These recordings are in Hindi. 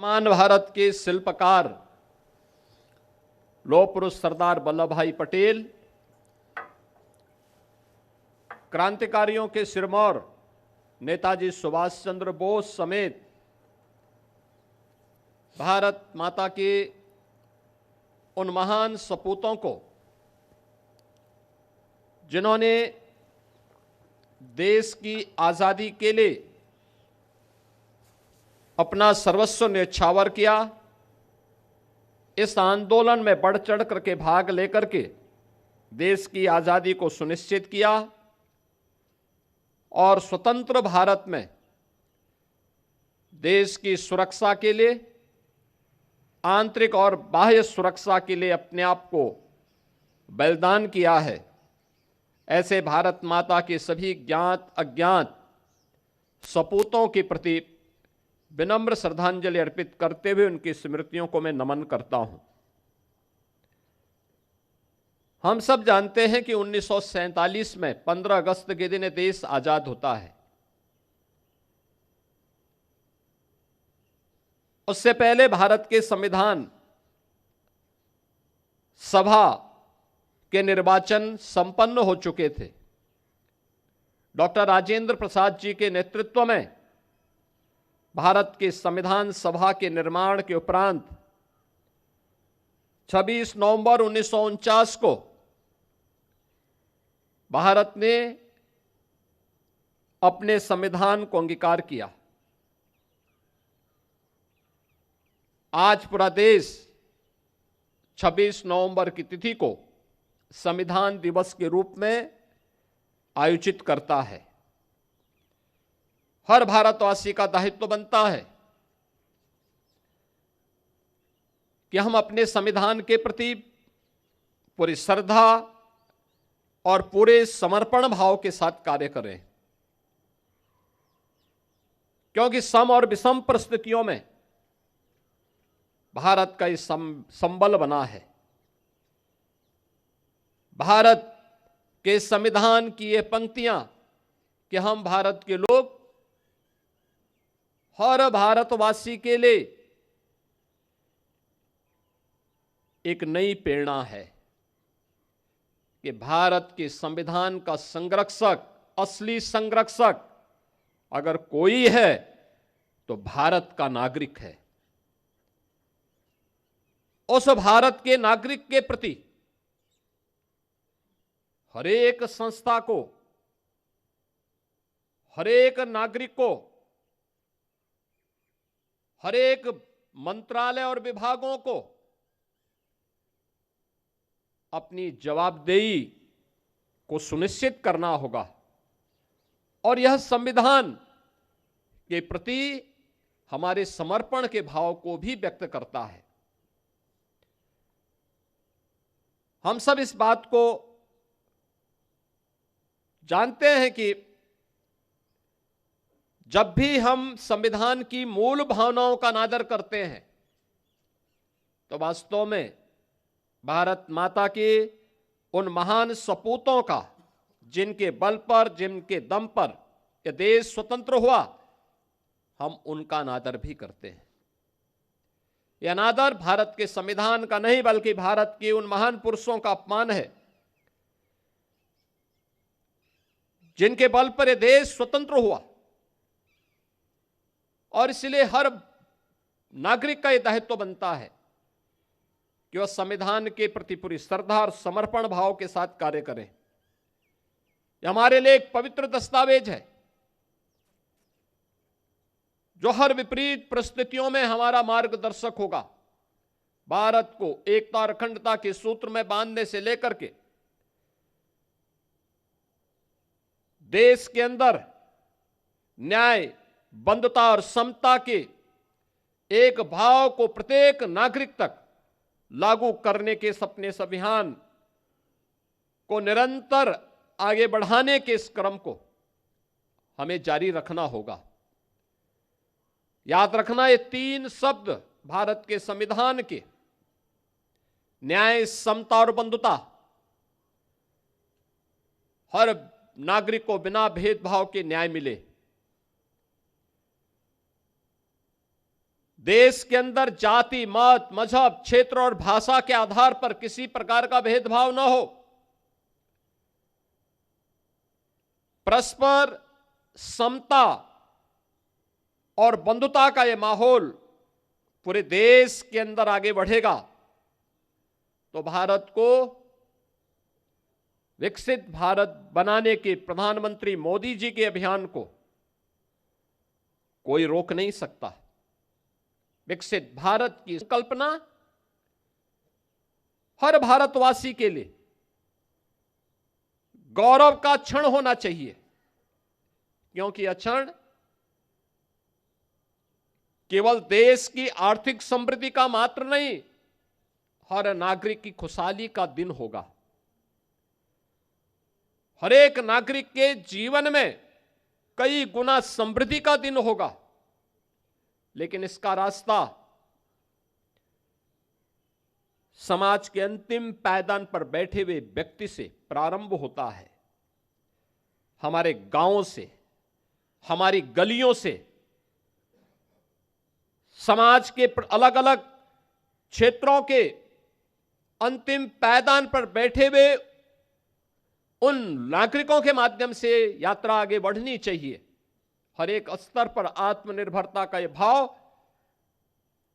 वर्तमान भारत के शिल्पकार लौह पुरुष सरदार वल्लभ भाई पटेल, क्रांतिकारियों के सिरमौर नेताजी सुभाष चंद्र बोस समेत भारत माता के उन महान सपूतों को, जिन्होंने देश की आज़ादी के लिए अपना सर्वस्व न्यौछावर किया, इस आंदोलन में बढ़ चढ़ करके भाग लेकर के देश की आज़ादी को सुनिश्चित किया और स्वतंत्र भारत में देश की सुरक्षा के लिए, आंतरिक और बाह्य सुरक्षा के लिए अपने आप को बलिदान किया है। ऐसे भारत माता के सभी ज्ञात अज्ञात सपूतों के प्रति विनम्र श्रद्धांजलि अर्पित करते हुए उनकी स्मृतियों को मैं नमन करता हूं। हम सब जानते हैं कि 1947 में 15 अगस्त के दिन देश आजाद होता है। उससे पहले भारत के संविधान सभा के निर्वाचन संपन्न हो चुके थे। डॉक्टर राजेंद्र प्रसाद जी के नेतृत्व में भारत के संविधान सभा के निर्माण के उपरांत 26 नवंबर 1949 को भारत ने अपने संविधान को अंगीकार किया। आज पूरा देश 26 नवंबर की तिथि को संविधान दिवस के रूप में आयोजित करता है। हर भारतवासी का दायित्व बनता है कि हम अपने संविधान के प्रति पूरी श्रद्धा और पूरे समर्पण भाव के साथ कार्य करें, क्योंकि सम और विषम परिस्थितियों में भारत का ये संबल बना है। भारत के संविधान की ये पंक्तियां कि हम भारत के लोग हर भारतवासी के लिए एक नई प्रेरणा है कि भारत के संविधान का संरक्षक, असली संरक्षक अगर कोई है तो भारत का नागरिक है। उस भारत के नागरिक के प्रति हरेक संस्था को, हरेक नागरिक को, हरेक मंत्रालय और विभागों को अपनी जवाबदेही को सुनिश्चित करना होगा और यह संविधान के प्रति हमारे समर्पण के भाव को भी व्यक्त करता है। हम सब इस बात को जानते हैं कि जब भी हम संविधान की मूल भावनाओं का अनादर करते हैं तो वास्तव में भारत माता के उन महान सपूतों का, जिनके बल पर, जिनके दम पर यह देश स्वतंत्र हुआ, हम उनका अनादर भी करते हैं। यह अनादर भारत के संविधान का नहीं बल्कि भारत के उन महान पुरुषों का अपमान है जिनके बल पर यह देश स्वतंत्र हुआ। और इसलिए हर नागरिक का यह दायित्व बनता है कि वह संविधान के प्रति पूरी श्रद्धा और समर्पण भाव के साथ कार्य करें। यह हमारे लिए एक पवित्र दस्तावेज है जो हर विपरीत परिस्थितियों में हमारा मार्गदर्शक होगा। भारत को एकता और अखंडता के सूत्र में बांधने से लेकर के देश के अंदर न्याय, बंधुता और समता के एक भाव को प्रत्येक नागरिक तक लागू करने के सपने इस अभियान को निरंतर आगे बढ़ाने के इस क्रम को हमें जारी रखना होगा। याद रखना, ये 3 शब्द भारत के संविधान के न्याय, समता और बंधुता हर नागरिक को बिना भेदभाव के न्याय मिले। देश के अंदर जाति, मत, मजहब, क्षेत्र और भाषा के आधार पर किसी प्रकार का भेदभाव न हो। परस्पर समता और बंधुता का यह माहौल पूरे देश के अंदर आगे बढ़ेगा तो भारत को विकसित भारत बनाने के प्रधानमंत्री मोदी जी के अभियान को कोई रोक नहीं सकता। विकसित भारत की कल्पना हर भारतवासी के लिए गौरव का क्षण होना चाहिए, क्योंकि यह क्षण केवल देश की आर्थिक समृद्धि का मात्र नहीं, हर नागरिक की खुशहाली का दिन होगा। हर एक नागरिक के जीवन में कई गुना समृद्धि का दिन होगा, लेकिन इसका रास्ता समाज के अंतिम पायदान पर बैठे हुए व्यक्ति से प्रारंभ होता है। हमारे गांवों से, हमारी गलियों से, समाज के अलग अलग क्षेत्रों के अंतिम पायदान पर बैठे हुए उन नागरिकों के माध्यम से यात्रा आगे बढ़नी चाहिए। हर एक स्तर पर आत्मनिर्भरता का यह भाव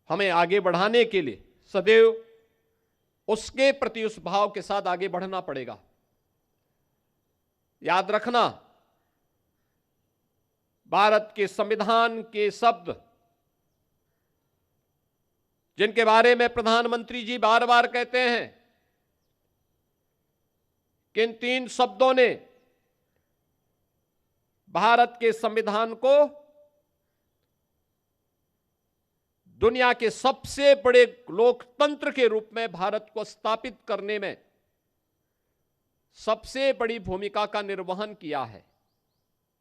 हमें आगे बढ़ाने के लिए सदैव उसके प्रति उस भाव के साथ आगे बढ़ना पड़ेगा। याद रखना, भारत के संविधान के शब्द जिनके बारे में प्रधानमंत्री जी बार बार कहते हैं कि इन 3 शब्दों ने भारत के संविधान को दुनिया के सबसे बड़े लोकतंत्र के रूप में भारत को स्थापित करने में सबसे बड़ी भूमिका का निर्वहन किया है।